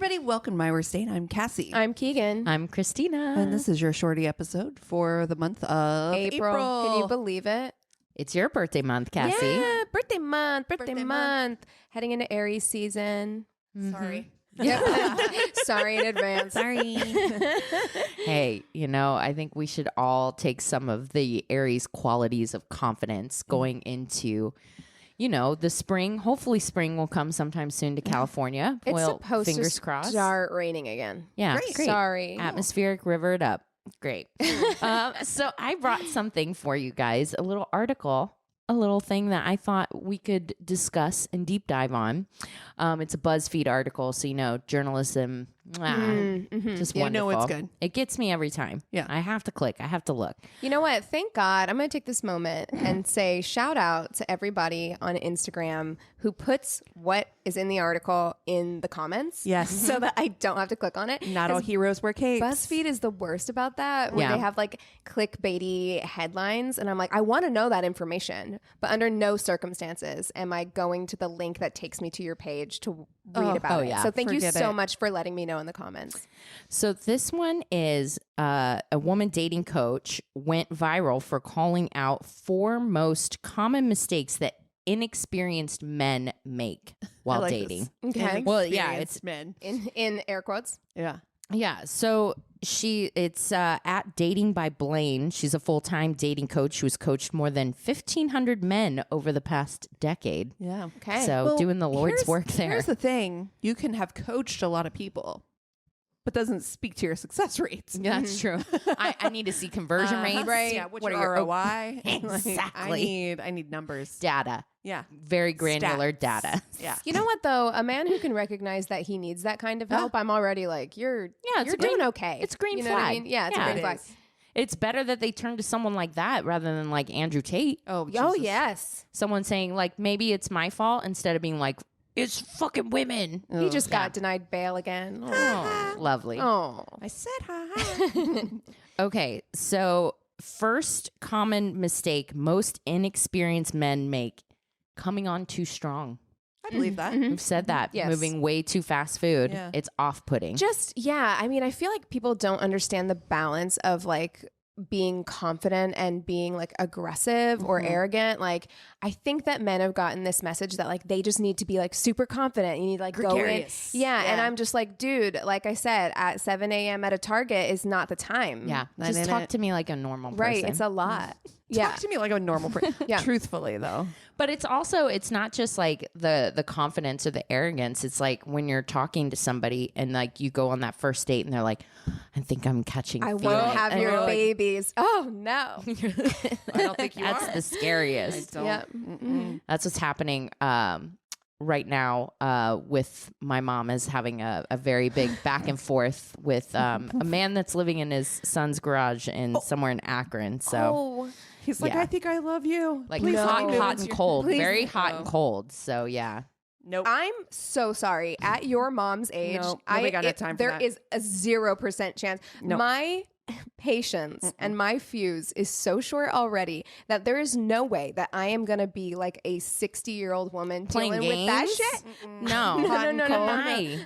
everybody. Welcome to My Worst Date. I'm Cassie. I'm Keegan. I'm Christina. And this is your Shorty episode for the month of April. Can you believe it? It's your birthday month, Cassie. Yeah, birthday month. Heading into Aries season. Sorry. Yep. Sorry in advance. Sorry. Hey, I think we should all take some of the Aries qualities of confidence going into, the spring. Hopefully spring will come sometime soon to California. It's supposed fingers to crossed. start raining again. Yeah. Great. Sorry. Atmospheric rivered up. Great. So I brought something for you guys, a little article, a little thing that I thought we could discuss and deep dive on. It's a BuzzFeed article, so journalism, just wonderful. You know it's good. It gets me every time. Yeah. I have to click. I have to look. You know what? Thank God. I'm going to take this moment and say shout out to everybody on Instagram who puts what is in the article in the comments. Yes. So that I don't have to click on it. Not all heroes wear capes. BuzzFeed is the worst about that, where Yeah. they have like clickbaity headlines. And I'm like, I want to know that information, but under no circumstances am I going to the link that takes me to your page to read about it. yeah. So thank you Forget so it. much for letting me know in the comments. So this one is a woman dating coach went viral for calling out 4 most common mistakes that inexperienced men make while dating. Okay. Well, yeah, it's men. In air quotes. Yeah. Yeah. So it's at Dating by Blaine. She's a full-time dating coach who's coached more than 1,500 men over the past decade. Yeah. Okay. So doing the Lord's work there. Here's the thing. You can have coached a lot of people, but doesn't speak to your success rates. Yeah, that's true. I need to see conversion rates. right. Yeah. What's What your are your ROI? Exactly. I need numbers. Data. Yeah. Very granular Stats. data. Yeah. You know what though? A man who can recognize that he needs that kind of help, I'm already like, it's you're a green- doing okay. it's green You know what I flag. mean? Yeah, it's Yeah, a it green flag. is. It's better that they turn to someone like that rather than like Andrew Tate. Oh, Oh Jesus. yes. Someone saying like, maybe it's my fault instead of being like, it's fucking women. He just got denied bail again. Oh, lovely. Oh. I said hi. Okay, so first common mistake most inexperienced men make, coming on too strong. I believe that. We've said that. Yes. Moving way too fast food. Yeah. It's off-putting. I mean, I feel like people don't understand the balance of like being confident and being like aggressive or arrogant. Like, I think that men have gotten this message that like they just need to be like super confident. You need to like go in. Gregarious. Yeah. And Yeah. I'm just like, dude, like I said, at 7 a.m. at a Target is not the time. Yeah. Not Just in talk it. to me like a normal person. Right. It's a lot. Yeah. Talk to me like a normal person. Yeah. Truthfully, though. But it's not just like the confidence or the arrogance. It's like when you're talking to somebody and like you go on that first date and they're like, I think I'm catching I feelings. won't have And your you're like, babies. Oh no. I don't think you That's are. the scariest. Don't. Yeah. That's what's happening right now with my mom is having a very big back and forth with a man that's living in his son's garage in somewhere in Akron. So Oh. He's like, Yeah. I think I love you. like Please hot, let me hot know. and cold, Please- very hot and cold. So yeah. Nope. I'm so sorry. At your mom's age, No, nobody got enough time for there that. is a 0% chance. No. My patience and my fuse is so short already that there is no way that I am going to be like a 60-year-old woman Playing dealing with that games? shit. No, Hot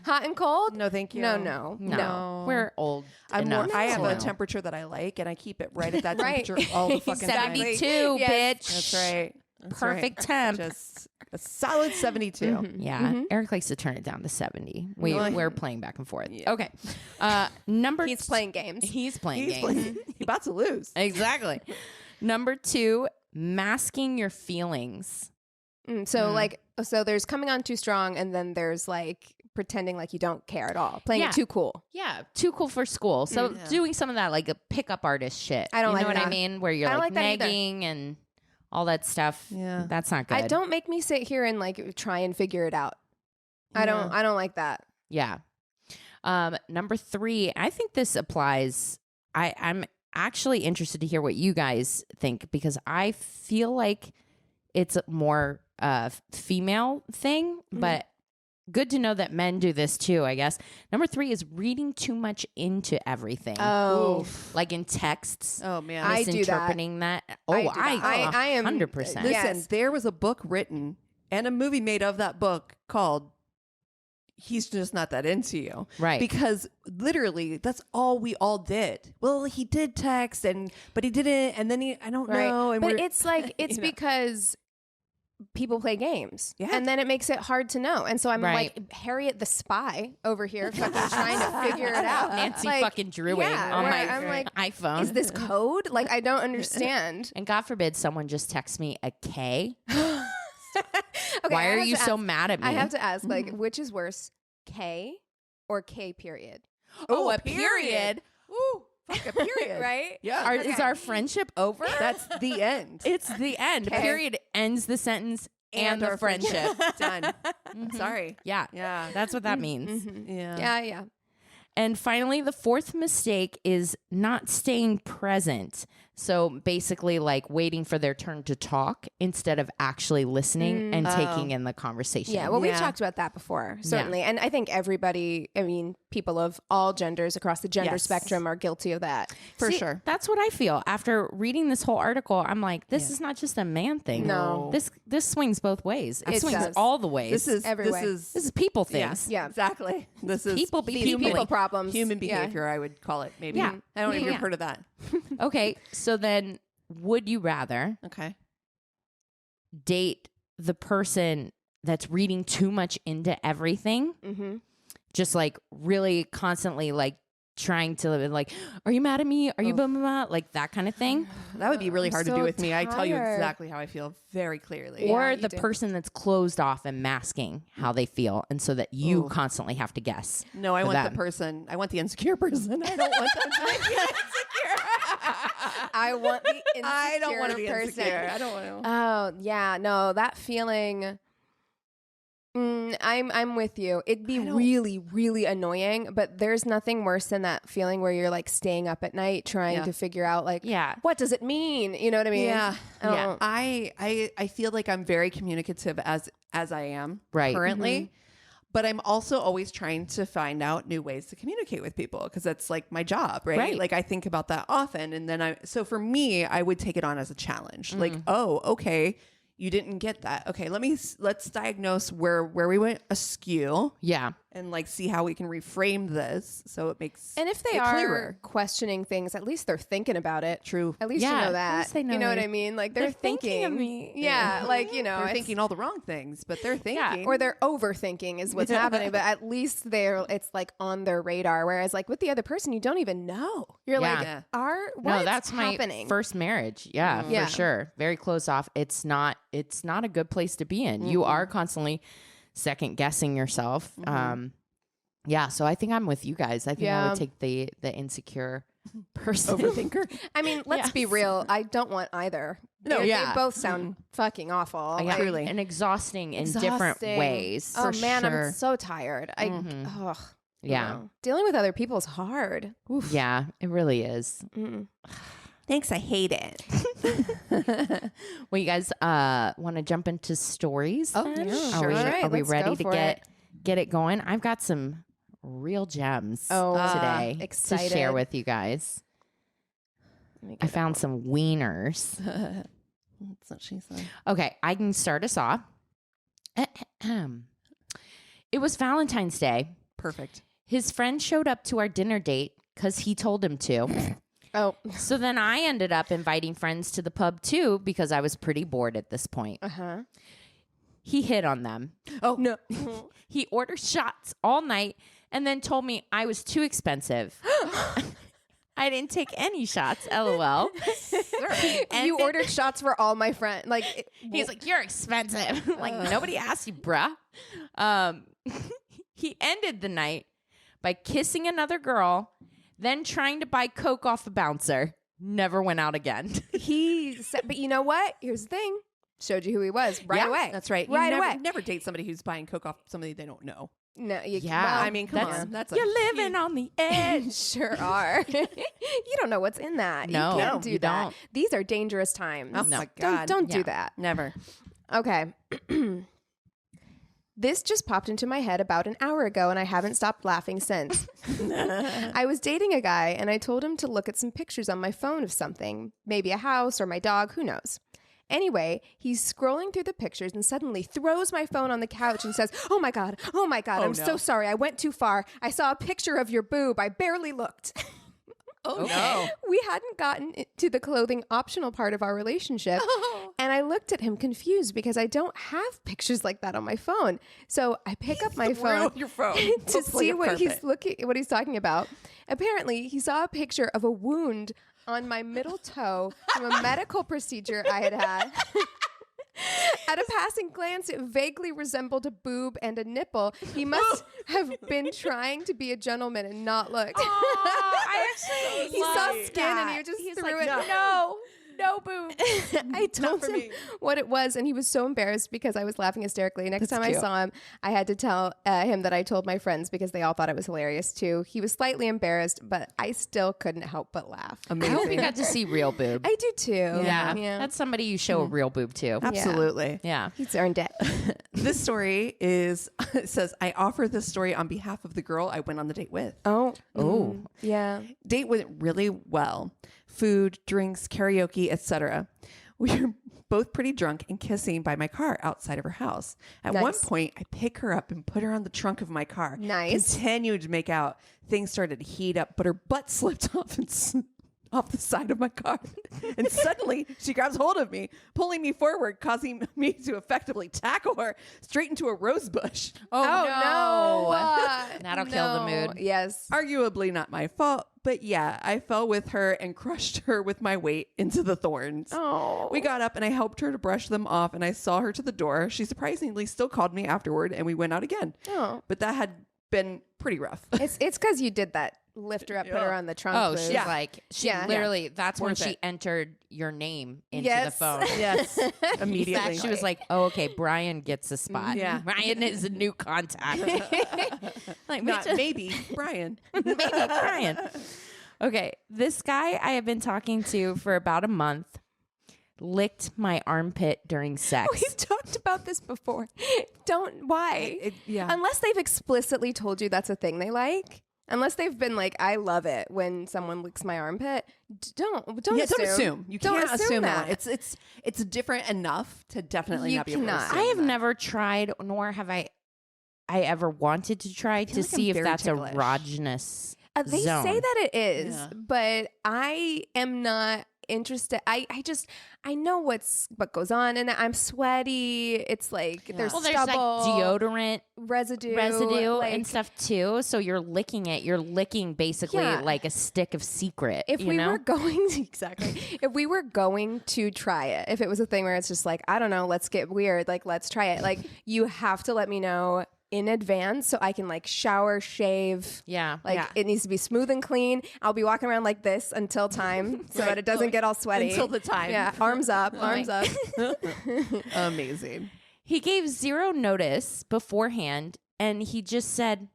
Hot and cold? No, thank you. No, no. No, we're old. I'm enough more, I have to a know. temperature that I like, and I keep it right at that Right. temperature all the fucking time. 72, Yes. bitch. That's right. That's Perfect right. temp. Just a solid 72. Yeah, Eric likes to turn it down to 70. We're playing back and forth. Okay. Number He's playing games. He's playing He's games. playing- he's about to lose. Exactly. Number 2, masking your feelings. So there's coming on too strong, and then there's like pretending like you don't care at all, playing Yeah. it too cool. Yeah, too cool for school. So doing some of that like a pickup artist shit. I don't you like know what I that. mean? Where you're I don't like like that either. nagging and all that stuff. Yeah. That's not good. I don't make me sit here and like try and figure it out. I don't like that. Yeah. Number 3, I think this applies. I'm actually interested to hear what you guys think because I feel like it's a more female thing, but good to know that men do this too, I guess. Number 3 is reading too much into everything. Oh, Like in texts. Oh, man. I do that. misinterpreting that. Oh, I do that. I am 100%. Listen, Yes. there was a book written and a movie made of that book called he's just not that into you. Right. Because literally that's all we all did. Well, he did text but he didn't. And then I don't know. And but it's like, it's you know. because people play games. Yeah. And then it makes it hard to know. And so I'm Right. like Harriet the spy over here fucking trying to figure it out. Nancy Like, fucking Drewing yeah, on where my I'm like, iPhone. is this code? Like, I don't understand. And God forbid someone just texts me a K. Okay, Why I are have you to so ask- mad at me? I have to ask, like, which is worse, K or K period? Oh, a period. Ooh, fuck a period. Right? Yeah. Is our friendship over? That's the end. It's the end. Okay. Period ends the sentence and the our friendship. Done. Sorry. Yeah. Yeah. That's what that means. Yeah. Yeah. And finally, the fourth mistake is not staying present. So basically, like waiting for their turn to talk instead of actually listening and taking in the conversation. Yeah, well, we've Yeah. talked about that before, certainly. And I think everybody, I mean, people of all genders across the gender Yes. spectrum are guilty of that. For See, sure. That's what I feel. After reading this whole article, I'm like, this is not just a man thing. No. This swings both ways. It, It swings does. all the ways. This is Every way. this is people yeah, things. Yeah. exactly. This is People be These people problems. human Yeah. behavior, I would call it. Maybe. Yeah. I don't even Yeah. have heard of that. Okay, so then would you rather Okay. date the person that's reading too much into everything? Mm-hmm. Just like really constantly like trying to like, are you mad at me? Are you blah, blah, blah? Like that kind of thing? That would be really I'm hard to so do with me. I tell you tired. exactly how I feel very clearly. Yeah, Or you the do. person that's closed off and masking how they feel, and so that you constantly have to guess. No, I for want them. the person. I want the insecure person. I don't want them to make me insecure. I want the insecure I don't want to be person. insecure. I don't want to. Oh, yeah. No, that feeling. I'm with you. It'd be really, really annoying, but there's nothing worse than that feeling where you're like staying up at night trying Yeah. to figure out like, Yeah. what does it mean? You know what I mean? Yeah. I don't Yeah. know. I feel like I'm very communicative as I am Right. currently. But I'm also always trying to find out new ways to communicate with people because that's like my job, right? Right. Like I think about that often. And then so for me, I would take it on as a challenge. Like, oh, okay, you didn't get that. Okay, let's diagnose where we went askew Yeah. and like see how we can reframe this so it makes And if they it are clearer. questioning things, at least they're thinking about it. True. At least Yeah, you know at that. least they know you know what they're- I mean? Like they're thinking of me. Yeah, like you know, They're it's- thinking all the wrong things, but they're thinking. or they're overthinking is what's happening. But at least it's like on their radar. Whereas like with the other person, you don't even know. You're Yeah. like, what's No, that's happening? my first marriage. Yeah, Yeah. for sure. Very closed off. It's not a good place to be in. You are constantly second guessing yourself. Yeah, so I think I'm with you guys. I think I Yeah. would take the insecure person. overthinker. I mean, let's be Yes. real. I don't want either. No, they yeah. both sound fucking awful. Yeah, Truly. and exhausting in different Exhausting. ways. Oh for man, sure. I'm so tired. Ugh. Yeah. No. Dealing with other people is hard. Oof. Yeah, it really is. Thanks, I hate it. Well, you guys want to jump into stories? Oh, then? yeah, Are sure. we, All right, are we let's ready go to for get it going? I've got some real gems today excited. to share with you guys. I found some wieners. That's what she said. Okay, I can start us off. It was Valentine's Day. Perfect. His friend showed up to our dinner date because he told him to. Oh, So then I ended up inviting friends to the pub too because I was pretty bored at this point. uh-huh. He hit on them. Oh No. He ordered shots all night and then told me I was too expensive. I didn't take any shots, LOL. You ordered shots for all my friends. Like He's like, you're expensive. Like, nobody asked you, bruh. He ended the night by kissing another girl, then trying to buy Coke off a bouncer. Never went out again. he said, but you know what? Here's the thing. Showed you who he was right yeah, away. That's right. You Right never, away. never date somebody who's buying Coke off somebody they don't know. No, you, Yeah. well, I mean, come that's- on. That's a You're living on the edge. sure are. You don't know what's in that. No, you can't do you that. don't. These are dangerous times. Oh my God. Don't Yeah. do that. Never. Okay. This just popped into my head about an hour ago and I haven't stopped laughing since. I was dating a guy and I told him to look at some pictures on my phone of something, maybe a house or my dog, who knows. Anyway, he's scrolling through the pictures and suddenly throws my phone on the couch and says, oh my God, I'm so sorry. I went too far. I saw a picture of your boob. I barely looked. Oh no. We hadn't gotten to the clothing optional part of our relationship. And I looked at him confused because I don't have pictures like that on my phone. So I pick up my phone Your phone to see what he's talking about. Apparently, he saw a picture of a wound on my middle toe from a medical procedure I had had. At a passing glance, it vaguely resembled a boob and a nipple. He must have been trying to be a gentleman and not look. I actually He saw skin and he just threw it. No boob. I told him what it was, and he was so embarrassed because I was laughing hysterically. Next time I saw him, I had to tell him that I told my friends because they all thought it was hilarious too. He was slightly embarrassed, but I still couldn't help but laugh. Amazing. I hope you got to see real boob. I do too. Yeah. That's somebody you show a real boob to. Absolutely. Yeah. He's earned it. This story is, it says, I offer this story on behalf of the girl I went on the date with. Oh. Yeah. Date went really well. Food, drinks, karaoke, etc. We were both pretty drunk and kissing by my car outside of her house. At one point, I pick her up and put her on the trunk of my car. Nice. Continued to make out. Things started to heat up, but her butt slipped off and off the side of my car. And suddenly she grabs hold of me, pulling me forward, causing me to effectively tackle her straight into a rose bush. Oh no. That'll kill the mood. Yes. Arguably not my fault, but yeah, I fell with her and crushed her with my weight into the thorns. Oh. We got up and I helped her to brush them off and I saw her to the door. She surprisingly still called me afterward and we went out again. Oh. But that had been pretty rough. It's because you did that. Lift her up, put her on the trunk. Oh, move. she's like, literally, that's when Worth she it. entered your name into the Yes. phone. Yes. Immediately. She was like, oh, okay, Brian gets a spot. Yeah. Brian is a new contact. Like, Not maybe, Brian. maybe Brian. Okay, this guy I have been talking to for about a month licked my armpit during sex. We've talked about this before. Why? Yeah. Unless they've explicitly told you that's a thing they like. Unless they've been like, I love it when someone licks my armpit. Don't assume. You Don't can't assume that. one. It's different enough to definitely You not be able to cannot. assume I have that. never tried, nor have I ever wanted to try to like see I'm if very that's ticklish. erogenous They zone. say that it is, Yeah. but I am not interested. I know what goes on, and I'm sweaty. It's like there's Well, there's like stubble, deodorant residue and like, stuff too. So you're licking it. You're licking basically Yeah. like a stick of secret. If you we know? were going if we were going to try it, if it was a thing where it's just like, I don't know, let's get weird, like let's try it. Like you have to let me know in advance so I can like shower, shave. Yeah. Like it needs to be smooth and clean. I'll be walking around like this until time so that it doesn't get all sweaty. Until the time. Yeah. Arms up, arms up. Amazing. He gave zero notice beforehand, and he just said,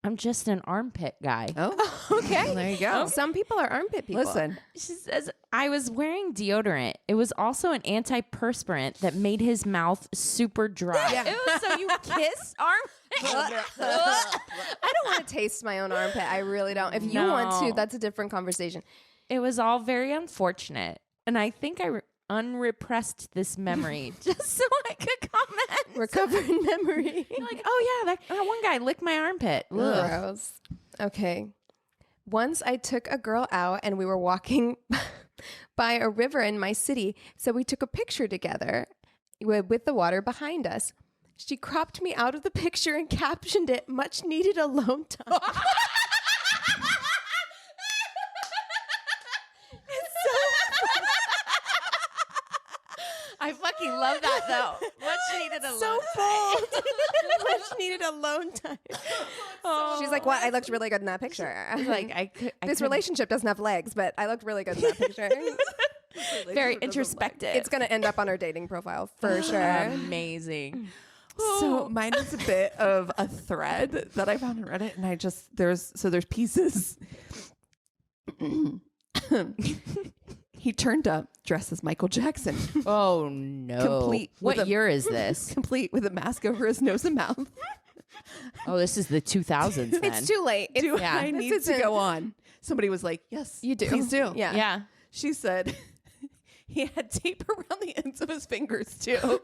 I'm just an armpit guy. Oh, Okay. there you go. Some people are armpit people. Listen, She says, I was wearing deodorant. It was also an antiperspirant that made his mouth super dry. Yeah. Ew, so you kiss armpit? I don't want to taste my own armpit. I really don't. If you want to, No. that's a different conversation. It was all very unfortunate. And I think I unrepressed this memory just so I could comment. Recovering memory. Like, oh yeah, that one guy licked my armpit. Ugh. Gross. Okay. Once I took a girl out and we were walking by a river in my city. So we took a picture together with the water behind us. She cropped me out of the picture and captioned it, much needed alone time. I fucking love that though. Much needed alone. So bold. Much needed alone time. She's like, what? I looked really good in that picture. Like This relationship doesn't have legs, but I looked really good in that picture. very introspective. It's going to end up on our dating profile for sure. Amazing. so mine is a bit of a thread that I found on Reddit, and there's pieces. He turned up dressed as Michael Jackson, Oh no. Complete What with a- year is this? complete with a mask over his nose and mouth. Oh, this is the 2000s then. It's too late. Do It's, Yeah. I This need to isn't- go on? Somebody was like, "Yes, You do. please do." Yeah. Yeah. She said, He had tape around the ends of his fingers too.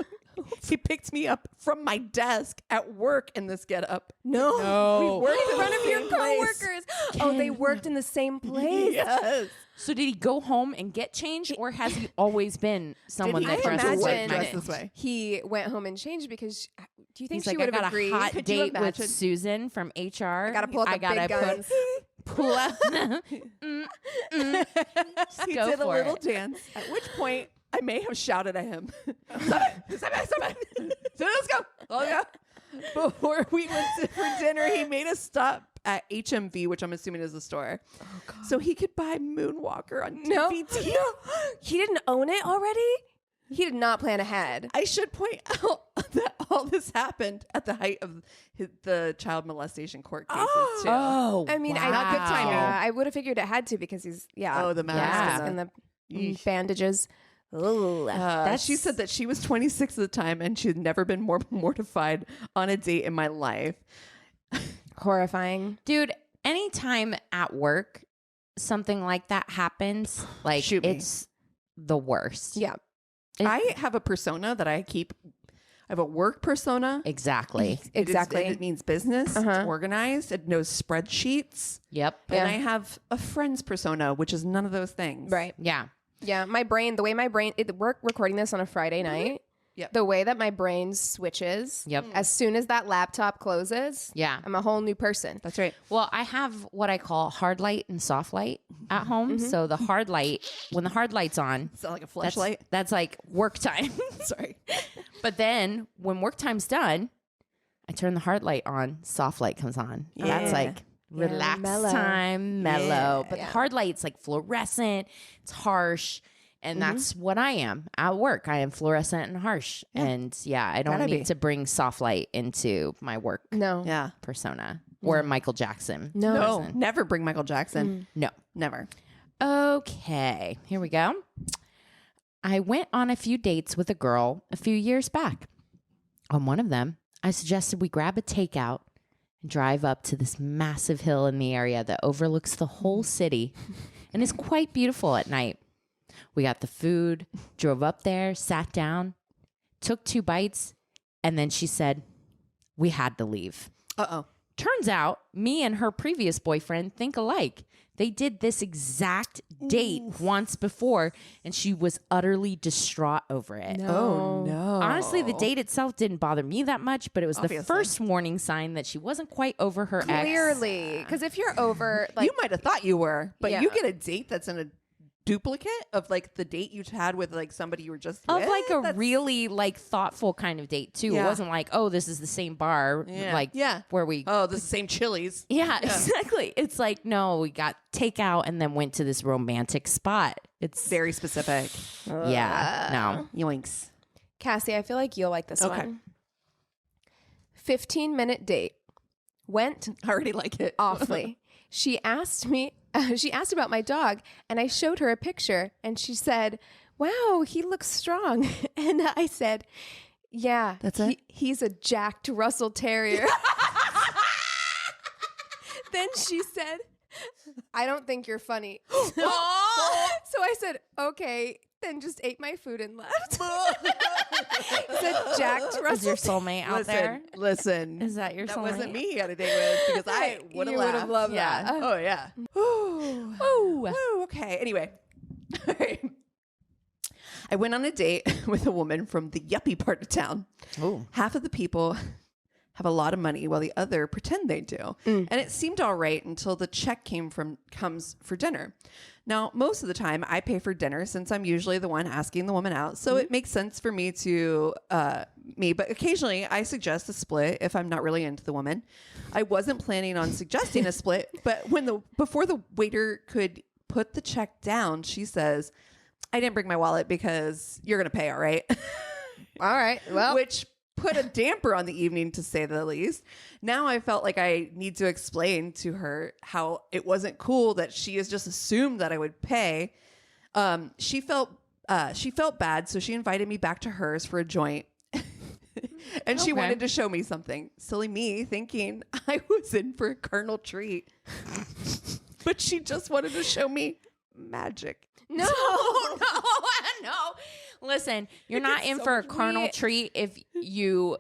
He picked me up from my desk at work in this getup. No. We worked In front of your the same place. coworkers. Oh, they worked in the same place. Yes. So did he go home and get changed, or has he always been someone he that come dresses to like work men? dressed this way? He went home and changed because do you think He's she like, I would have got agreed? a hot Could you date with imagine? Susan from HR. I gotta pull out the big guns. pull out. He Go did a for little it. dance, at which point I may have shouted at him. Stop it. So let's go. Before we went for dinner, he made us stop at HMV, which I'm assuming is the store, so he could buy Moonwalker on DVD. No. He didn't own it already? He did not plan ahead. I should point out that all this happened at the height of the child molestation court cases, too. Oh, I mean, wow. I good timing. I would have figured it had to because he's Oh, the mask Yeah. and the Yeesh. bandages. Ooh. She said that she was 26 at the time and she had never been more mortified on a date in my life. Horrifying. Dude, anytime at work something like that happens, like Shoot me. it's the worst. Yeah. I have a persona that I keep. I have a work persona. Exactly. Exactly. It means business. Uh-huh. It's organized. It knows spreadsheets. Yep. Yeah. And I have a friend's persona, which is none of those things. Right. Yeah. Yeah. My brain, the way my brain, we're recording this on a Friday night. Yep. The way that my brain switches. Yep. As soon as that laptop closes. Yeah. I'm a whole new person. That's right. Well, I have what I call hard light and soft light at home. Mm-hmm. So the hard light, when the hard light's on, It's not like a that's, flashlight. that's like work time. Sorry. But then when work time's done, I turn the hard light on, soft light comes on. And that's Yeah. like relax mellow. time, mellow. Yeah. But Yeah. the hard light's like fluorescent, it's harsh. And that's what I am at work. I am fluorescent and harsh. And yeah, I don't Gotta need be. to bring soft light into my work No. Yeah. persona or Michael Jackson. No. No, person. never bring Michael Jackson. No. Never. Okay, here we go. I went on a few dates with a girl a few years back. On one of them, I suggested we grab a takeout and drive up to this massive hill in the area that overlooks the whole city and is quite beautiful at night. We got the food, drove up there, sat down, took 2 bites, and then she said, we had to leave. Uh-oh. Turns out me and her previous boyfriend think alike. They did this exact date once before, and she was utterly distraught over it. Oh, no. Honestly, the date itself didn't bother me that much, but it was the Obviously. first warning sign that she wasn't quite over her ex. Clearly. Because if you're over, like, You might have thought you were, but Yeah. you get a date that's in a duplicate of like the date you had with like somebody you were just Of with. like a That's- really like thoughtful kind of date too. It Yeah. wasn't like, oh, this is the same bar, Yeah. like Yeah. where we Oh, this is the same Chili's. Yeah, exactly. It's like, no, we got takeout and then went to this romantic spot. It's Very specific. yeah, no. Yoinks. Cassie, I feel like you'll like this Okay. one. 15-minute date. Went I already like it. awfully. She asked about my dog, and I showed her a picture, and she said, wow, he looks strong. And I said, yeah, That's it? he's a jacked Russell Terrier. Then she said, I don't think you're funny. So I said, okay, then just ate my food and left. It's a jacked Is Russell your soulmate out there? Listen. Is that your That soulmate? wasn't me he had a date with because I would have You would've loved yeah. that. Oh yeah. Ooh. Ooh. Ooh, okay. Anyway. All right. I went on a date with a woman from the yuppie part of town. Ooh. Half of the people have a lot of money while the other pretend they do. And it seemed all right until the check comes for dinner. Now, most of the time I pay for dinner since I'm usually the one asking the woman out. So it makes sense for me to but occasionally I suggest a split if I'm not really into the woman. I wasn't planning on suggesting a split, but before the waiter could put the check down, she says, I didn't bring my wallet because you're going to pay, all right? All right. Well, Which put a damper on the evening, to say the least. Now I felt like I need to explain to her how it wasn't cool that she has just assumed that I would pay. She felt bad, so she invited me back to hers for a joint. And she Okay. wanted to show me something. Silly me, thinking I was in for a carnal treat. But she just wanted to show me magic. no. No, no. Listen, you're not in for a carnal treat if you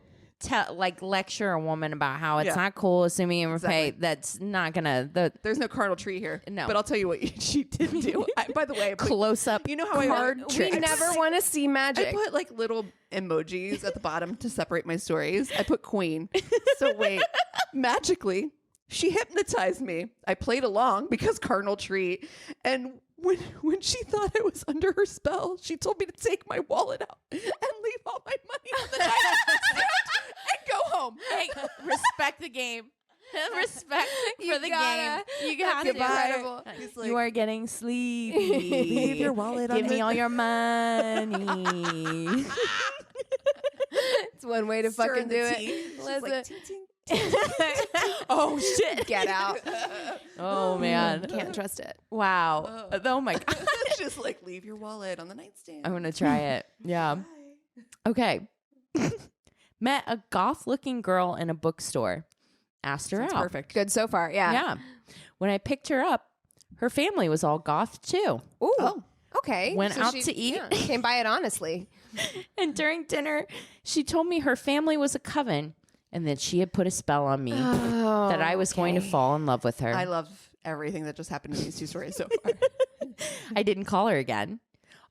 lecture a woman about how it's not cool assuming you repay. That's not gonna. There's no carnal treat here. No. But I'll tell you what she did do. By the way, I put, close up. You know how card I We never want to see magic. I put like little emojis at the bottom to separate my stories. I put queen. So wait, magically, she hypnotized me. I played along because carnal treat. And when she thought I was under her spell, she told me to take my wallet out and leave all my money on the nightstand and go home. Hey, respect the game. Respect for the game. You got That's to. incredible. He's like, You are getting sleepy. leave your wallet on Give me the- all your money. It's one way to stirring fucking the do tea. it. She's Listen. like, ting, ting. Oh shit! Get out. Oh man! Can't trust it. Wow! Oh my god! Just like leave your wallet on the nightstand. I'm gonna try it. Yeah. Okay. Met a goth-looking girl in a bookstore. Asked her That's out. perfect. Good so far. Yeah. Yeah. When I picked her up, her family was all goth too. Ooh. Oh. Okay. Went out she- to eat. yeah, came by it honestly. And during dinner, she told me her family was a coven and that she had put a spell on me that I was going to fall in love with her. I love everything that just happened in these two stories so far. I didn't call her again.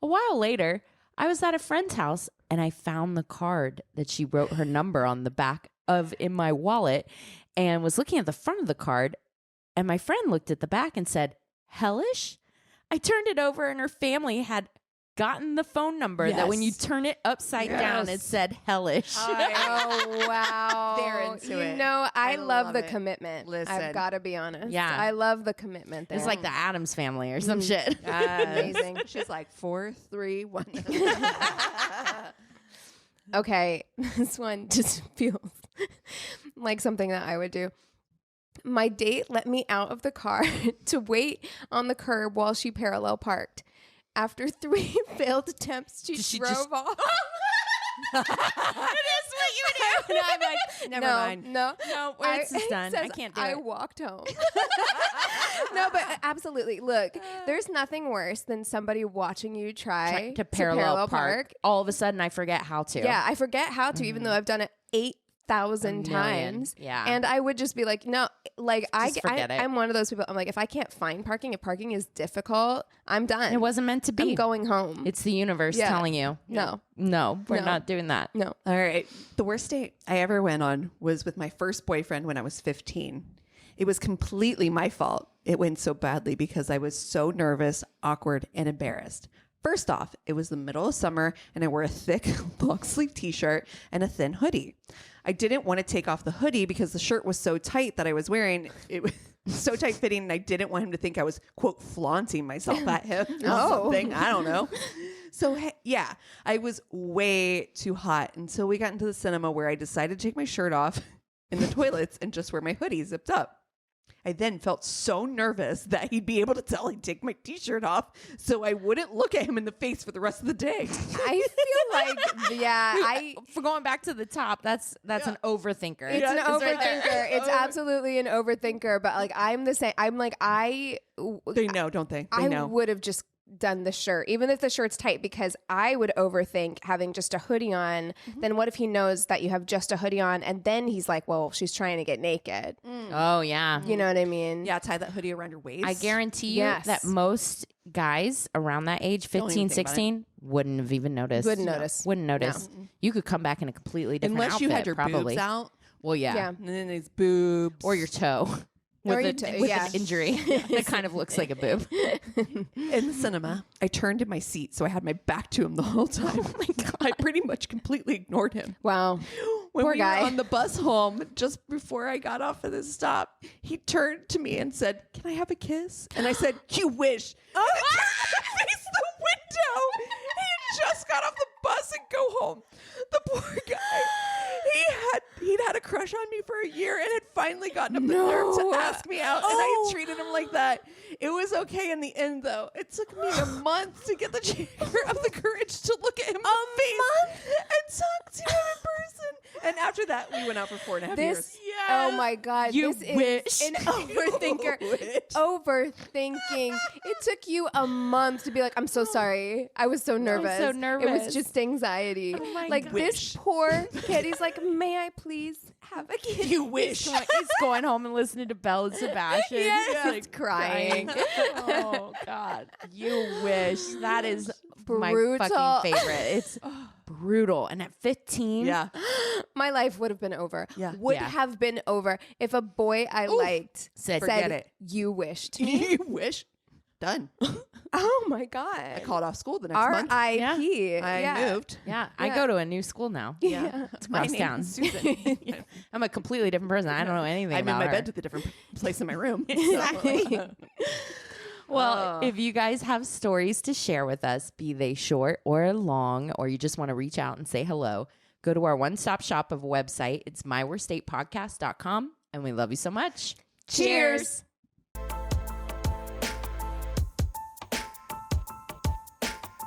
A while later, I was at a friend's house and I found the card that she wrote her number on the back of in my wallet and was looking at the front of the card. And my friend looked at the back and said, "Hellish?" I turned it over and her family had gotten the phone number that when you Yes. turn it upside down, it said hellish. Oh wow. They're into it. You know, I I love love the it. commitment. Listen. I've got to be honest. Yeah. I love the commitment there. It's like the Addams family or some shit. Amazing. She's like 4, 3, 1. Okay, this one just feels like something that I would do. My date let me out of the car to wait on the curb while she parallel parked. After 3 failed attempts, she drove off. It is what you And I'm like, Never no, mind. No, No, it's it done. I says can't do I it. walked home. No, but absolutely. Look, there's nothing worse than somebody watching you try to parallel park. All of a sudden, I forget how to. Yeah, I forget how to, even though I've done it 8,000 A million. times. Yeah. And I would just be like, no, like Just forget it. I'm one of those people. I'm like, if I can't find parking, if parking is difficult, I'm done. It wasn't meant to be. I'm going home. It's the universe Yeah. telling you. No. No, we're No. not doing that. No. All right. The worst date I ever went on was with my first boyfriend when I was 15. It was completely my fault. It went so badly because I was so nervous, awkward, and embarrassed. First off, it was the middle of summer and I wore a thick long sleeve t-shirt and a thin hoodie. I didn't want to take off the hoodie because the shirt was so tight that I was wearing. It was so tight fitting and I didn't want him to think I was, quote, flaunting myself at him or something. I don't know. So, yeah, I was way too hot until we got into the cinema where I decided to take my shirt off in the toilets and just wear my hoodie zipped up. I then felt so nervous that he'd be able to tell I'd take my t-shirt off so I wouldn't look at him in the face for the rest of the day. I feel like, For going back to the top, that's an overthinker. it's an right there. overthinker. It's absolutely an overthinker. But like, I'm the same. I'm like, They know, don't they? They I know. would have just done the shirt, even if the shirt's tight, because I would overthink having just a hoodie on. Then what if he knows that you have just a hoodie on and then he's like, well, she's trying to get naked. Oh, yeah. You know what I mean? Yeah, tie that hoodie around your waist. I guarantee you Yes. that most guys around that age, Don't even 15, think about it. 16, wouldn't have even noticed. Wouldn't notice. Wouldn't notice. You could come back in a completely different Unless you outfit, had your probably. boobs out. Well, yeah. Yeah. And then these boobs. Or your toe. Or With, your toe, with yeah. an injury that kind of looks like a boob. In the cinema, I turned in my seat, so I had my back to him the whole time. Oh my God. I pretty much completely ignored him. Wow. When Poor we guy. were on the bus home, just before I got off of the stop, he turned to me and said, "Can I have a kiss?" And I said, "You wish." And I turned to face the window. He had just got off the bus and go home. The poor guy. He'd had a crush on me for a year and had finally gotten up the nerve to ask me out, and I treated him like that. It was okay in the end, though. It took me a month to get the courage to look at him in the face and talk to him in person. And after that we went out for 4.5 This, years. oh my God, You this wish. is an overthinker. Overthinking. It took you a month to be like, I'm so sorry. I was so nervous. so It nervous. was just anxiety. Oh my like God. this poor kid, he's like, may I please have a kid? You wish. He's going home and listening to Belle and Sebastian. Yes, He's crying. Oh God, you wish. That is my Brutal. fucking favorite. It's brutal. And at 15, Yeah. My life would have been over. Yeah. Would Yeah. have been over if a boy I liked Said, said, "Forget it." you wished me. You wish. Done. Oh my I God. called off school the next month. R.I.P. I Yeah. moved. yeah, I Yeah. go to a new school now. Yeah. My Crosstown. name is Susan. I'm a completely different person. I don't know anything I moved about my her. bed to the different place in my room. Exactly. Well, Oh. if you guys have stories to share with us, be they short or long, or you just want to reach out and say hello, go to our one-stop shop of a website. It's myworstatepodcast.com, and we love you so much. Cheers.